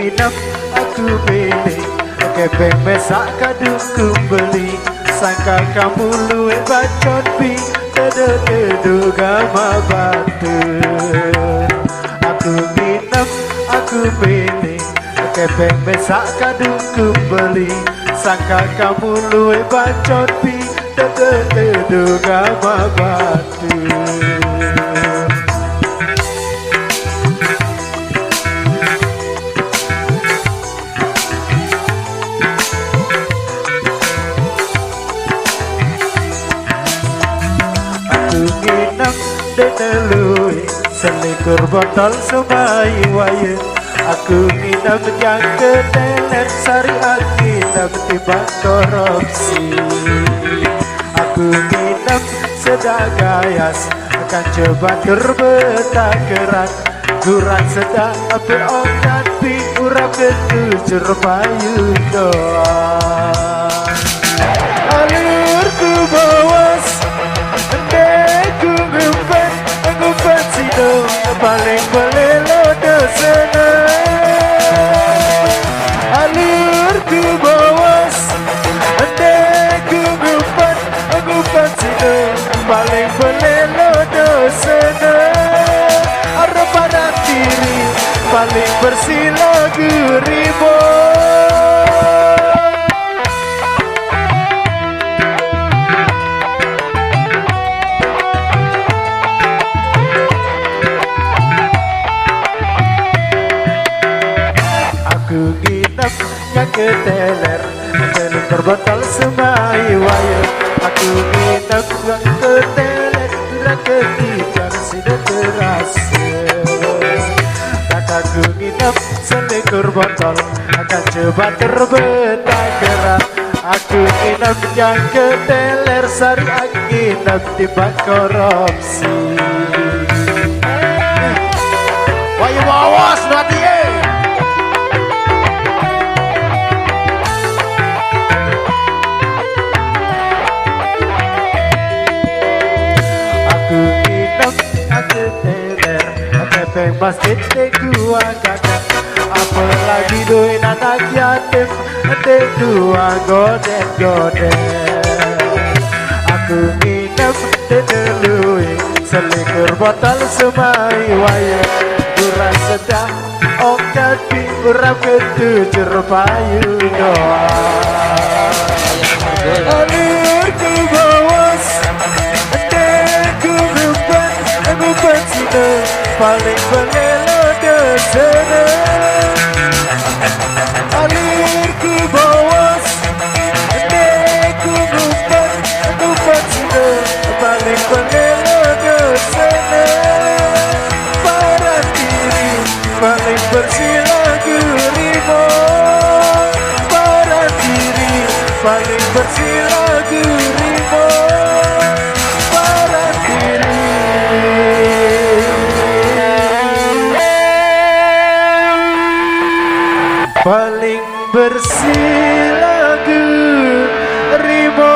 nginep, aku pilih kepeng mesak kadungku beli. Sangka kamu luwe bacot pi, tedu gama batu. Aku nginep, aku pilih kepeng mesak kadungku beli. Sangka kamu luwe bacot pi, tedu gama batu. Denelui selikur botol semai waye. Aku nginep yang ketelet sari nginep timbang korupsi. Aku nginep sedagayas akan coba terbetakeran. Kurang sedang api okat pi urap ketujur payu doang. Alurku bawas paling belelo dosana. Alurku bawas andeku ngupat sino paling belelo dosana. Arep diri paling bersih lagu ribo. Yang keteler selikur botol semai waye. Aku nginep yang keteler bila ketijar sudah terasa. Aku nginep selikur botol akan coba terbetakeran. Aku nginep yang keteler sari nginep timbang korupsi. Wayu wawas nanti masjid de gua kakak, apalagi doin anak yatim de gua goden. Aku nginep de delui selikur botol semai waye. Kurang sedang okat pi urap ketujur payu doang. Alurku bawas andeku ngupat sino paling belelo dosana. Alurku bawas andeku ngupat sino paling belelo dosana. Para diri paling bersih lagu rimo. Para diri paling bersih lagu rimo. Para diri paling bersih lagu rimo.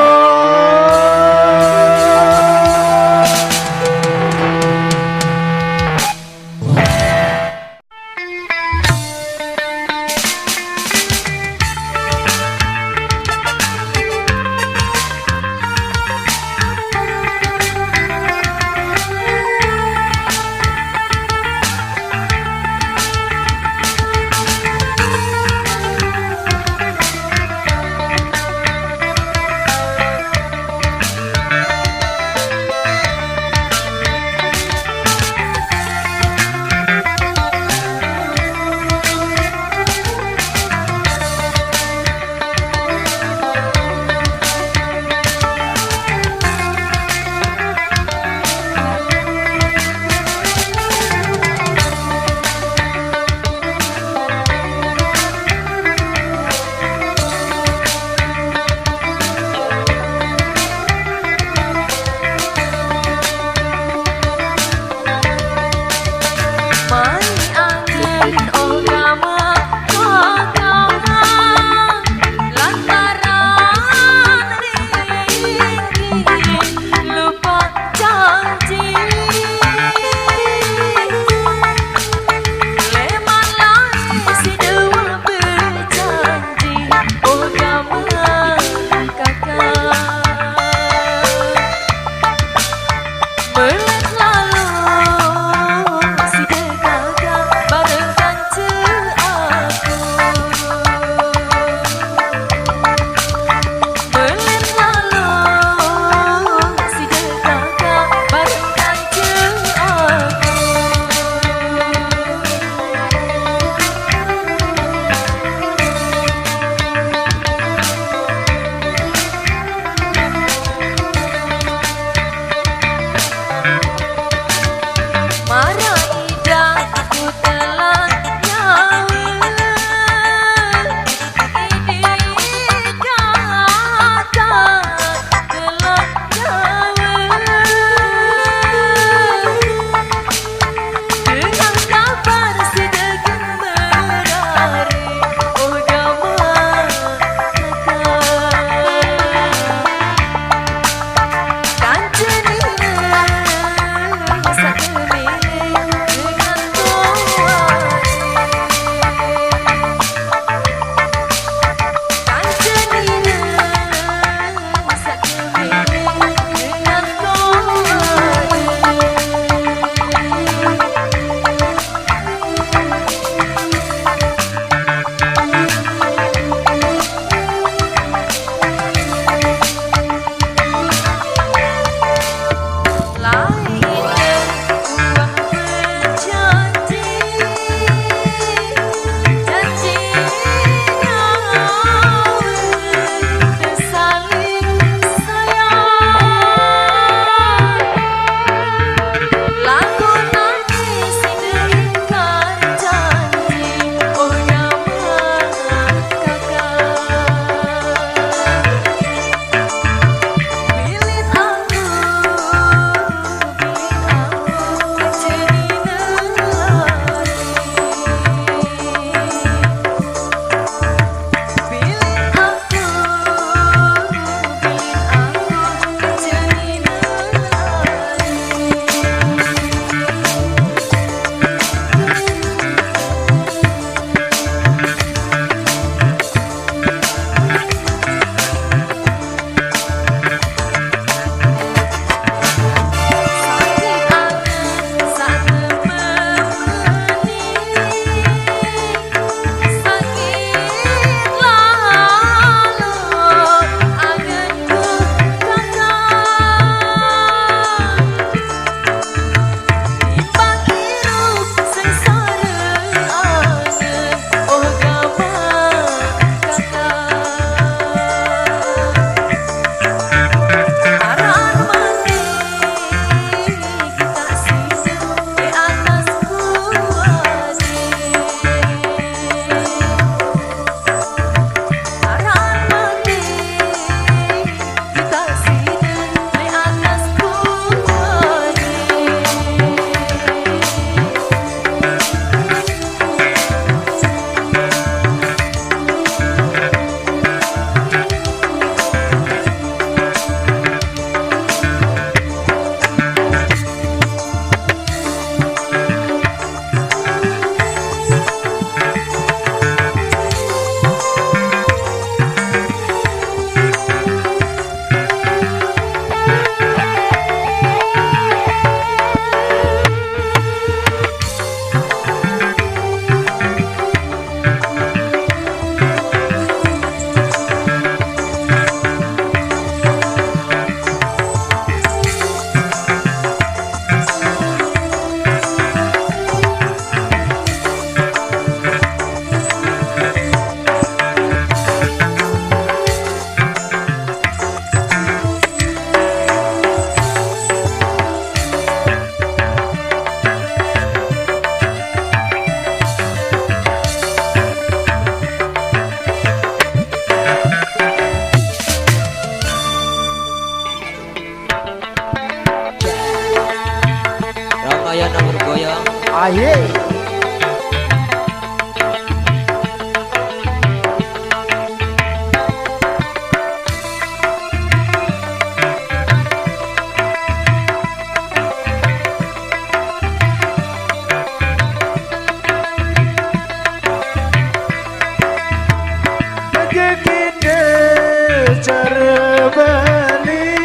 Bali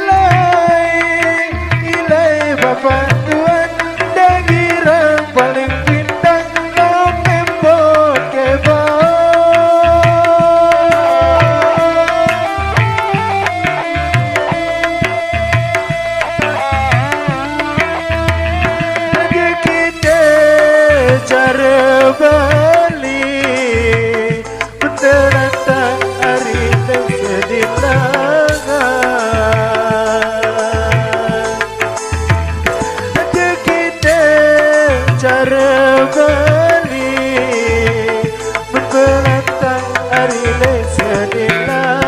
lai ilai bapak tuan dagirang paling pindang kau tembok cara Bali menterata hari dan sedinangan ada kita cara Bali menterata hari dan sedinangan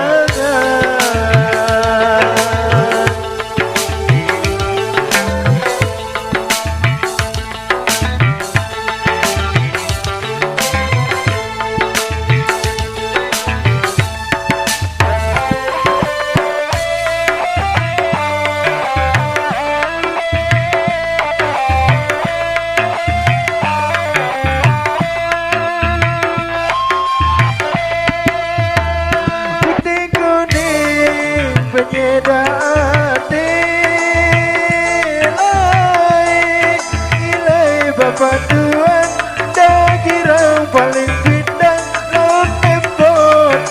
Bapak tuan dagirang paling pindang lo tembok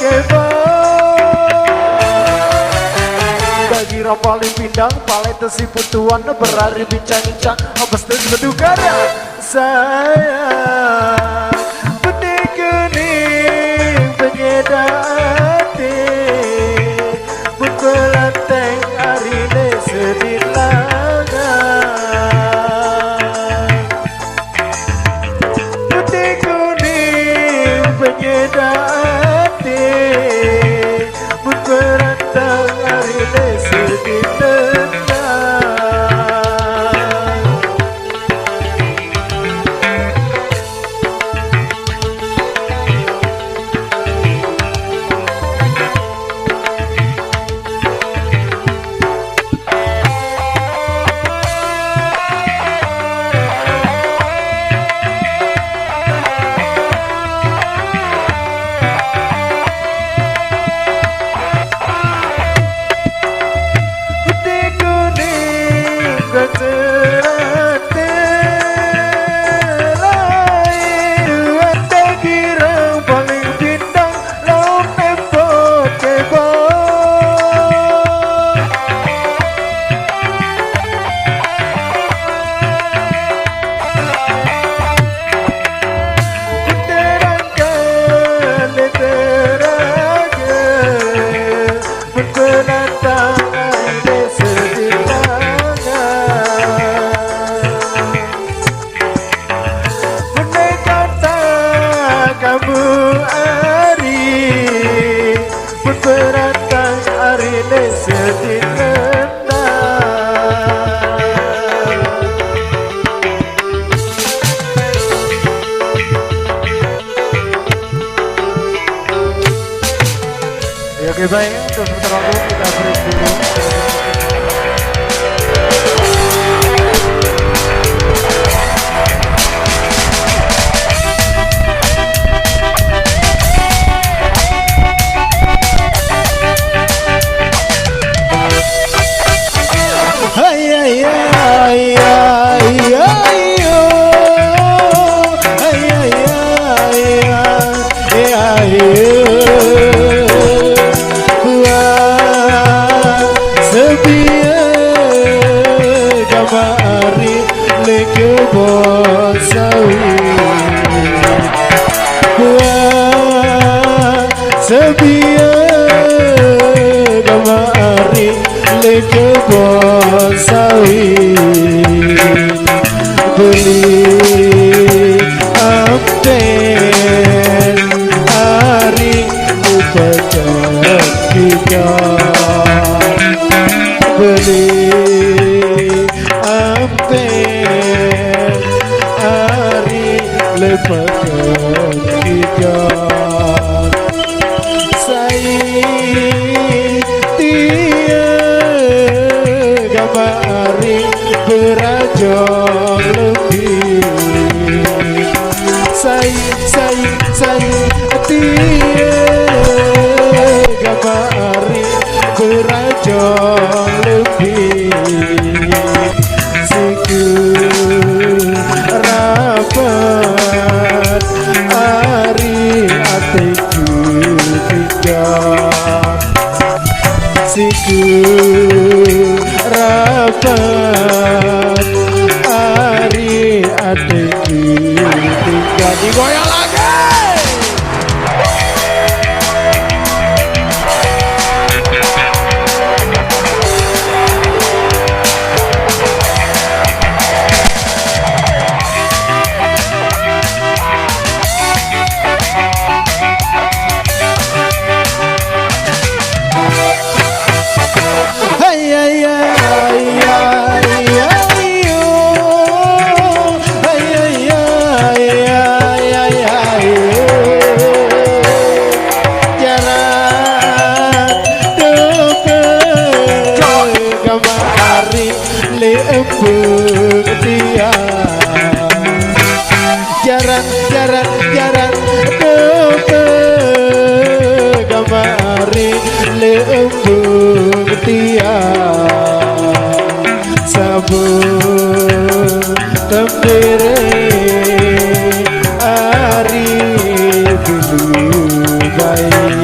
dagirang paling pindang paling tersiput tuan berari bincang-bincang habis terus berdugara sayang putih kuning penyedati bekelanteng hari sedinangan penyedati berperantang hari sedinangan Oke baik, untuk sementara waktu kita break dulu. Kebon sawit beli ampen hari upacara kita beli ampen hari lepas kita berajang lebih saya tiada gambar berajo lebih siku rapat ari atiku tinggal siku rapat ari atiku tinggal digoyang lagi. Jaran dope gamari lembung tiang sabun tembere ari dulu baik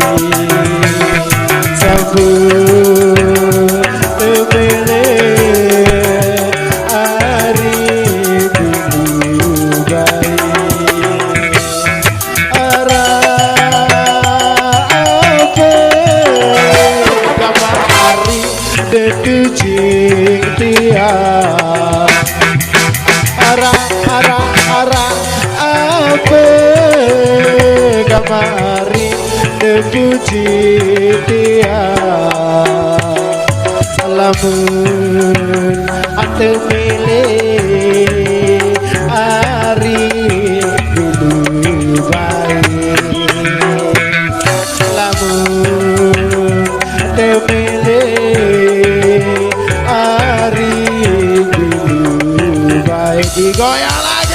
sabun tembere ari dulu baik Jing tiang ara apa kamari depuji tiang lamun ate milih ari dulu baik lamun ate milih digoyang lagi.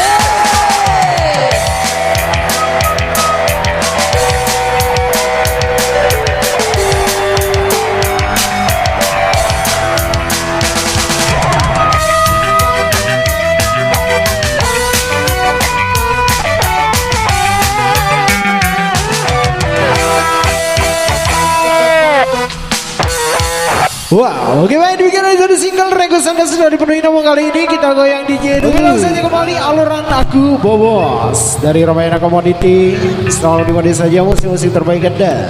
Wow, oke baik demikian episode single request Anda sudah dipenuhi. Namun kali ini kita goyang DJ dulu. Langsung saja kembali aluran aku Bobos dari Ramayana Commodity. Selalu dimana saja musik-musik terbaik Anda.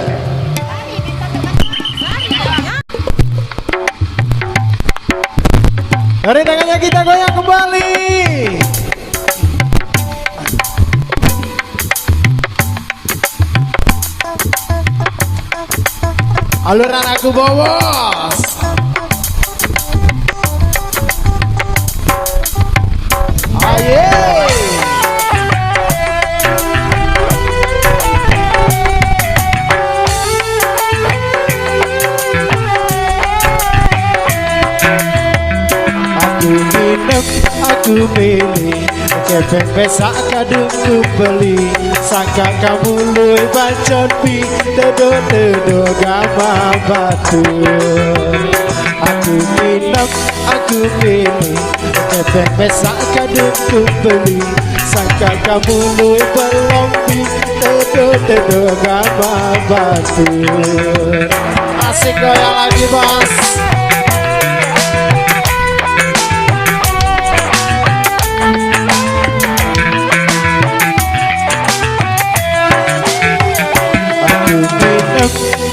Dari tangannya kita goyang kembali. Aluran aku Bobos. Aku milih cepet besak kadung ku beli sangka kamu luy bacot pi dedo gama batu aku minum aku milih cepet besak kadung ku beli sangka kamu luy belum pi dedo gama batu asik goyang lagi bos.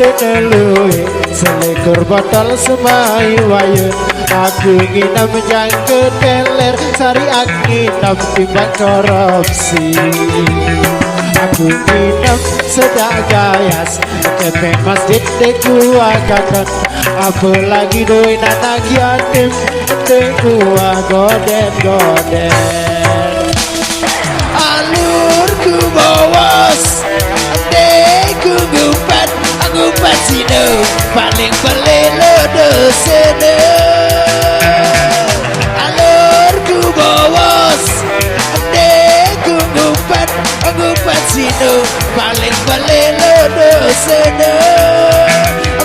Denelui selekur botol semai wayun aku nginam jangke teler sari nginam timbang korupsi aku nginam sedak gayas kepe masjid deku akakan apalagi doi anak yatim deku goden alurku bawas deku gupat Pasino paling pelelo dosene alur ku bos deku ngupat Pasino paling pelelo dosene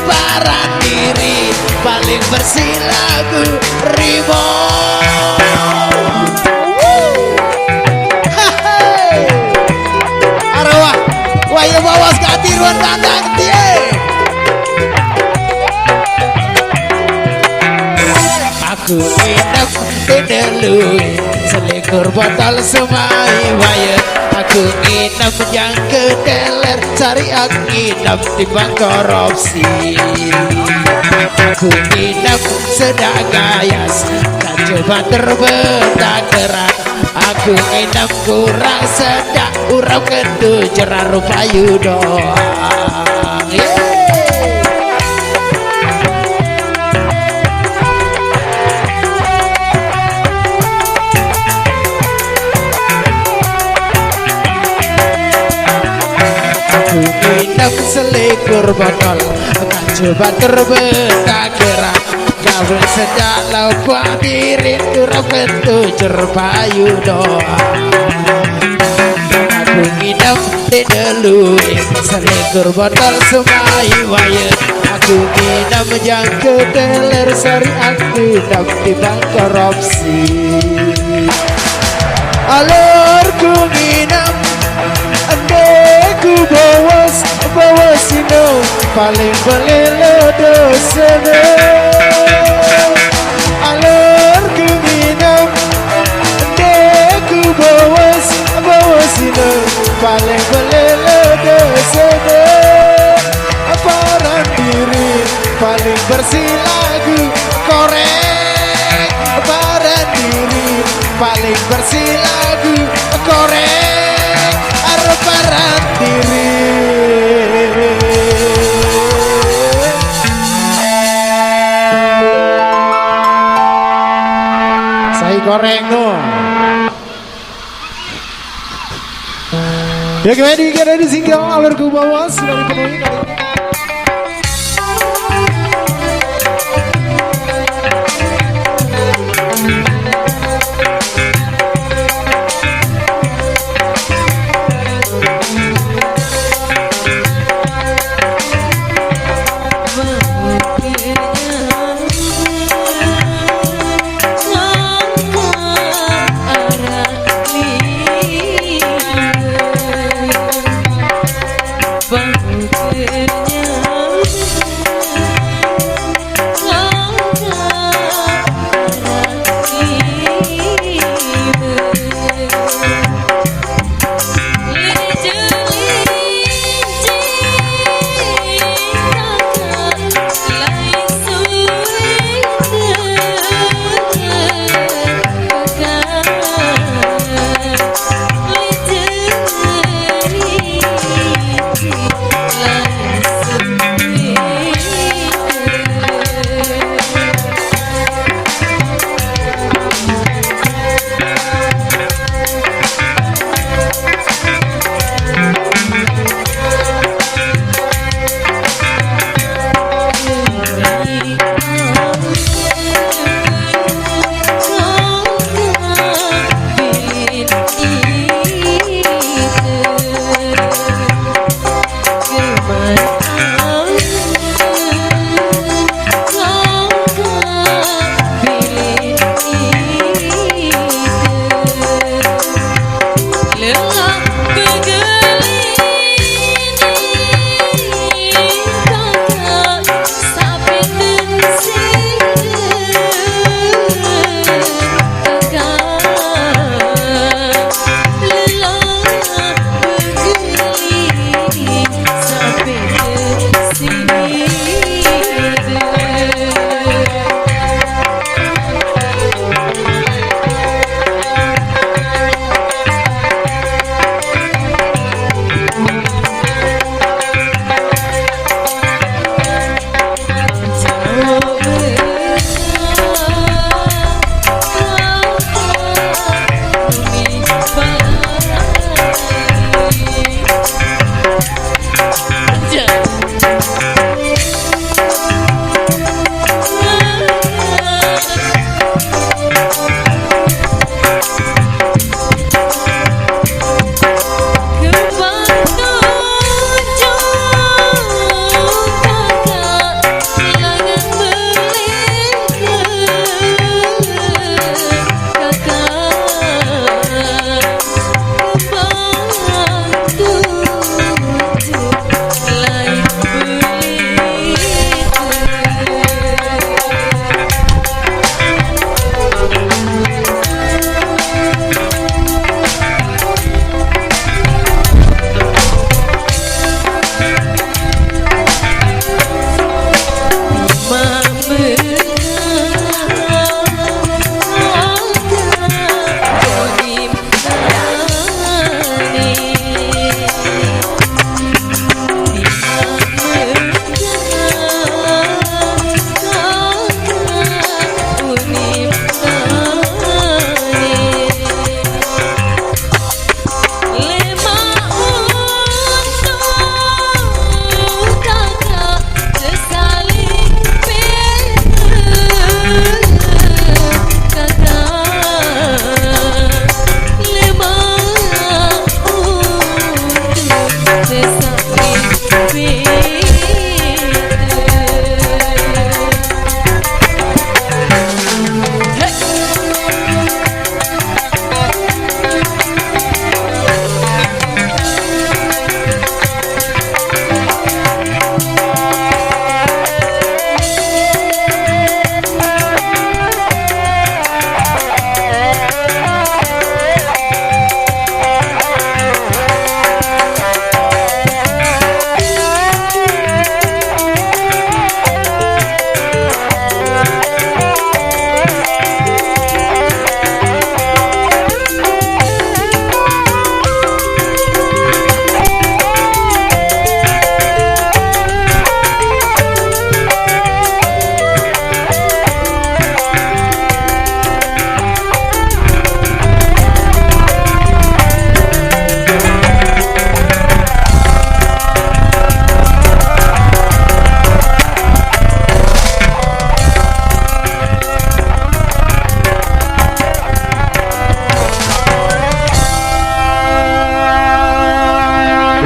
barang diri paling bersih lagu Reborn. Arwah waya bawas katiruan tandang tie. Aku inap tedelui selikur botol semai waya. Aku nginep yang kedeler cari nginep timbang korupsi. Aku nginep sedang gayas tak coba terbentak gerak. Aku nginep kurang sedang urap kentu cerah rupayu doang. Nginep selikur botol tak coba terbentak gerak. Kawin sejak lupa diri kurang bentuk cerpayu doang. Aku nginep di delui selikur botol semai waya. Aku nginep yang kedeler sari aku nginep di bank korupsi. Alurku nginep ku bawas sino paling belelo dosene. Alur ku nginep ku bawas sino paling belelo dosene. Aparan diri paling bersih lagu korek. Aparan diri paling bersih lagu korek. Aparan diri saya goreng no. Ya gimana dikira di single Alurku Bawas sudah dipenuhi kali ini. Bangkirnya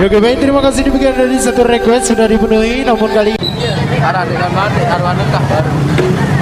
Ya oke baik, terima kasih demikian dari satu request sudah dipenuhi, namun kali Arah dengan mana? Arah kah baru.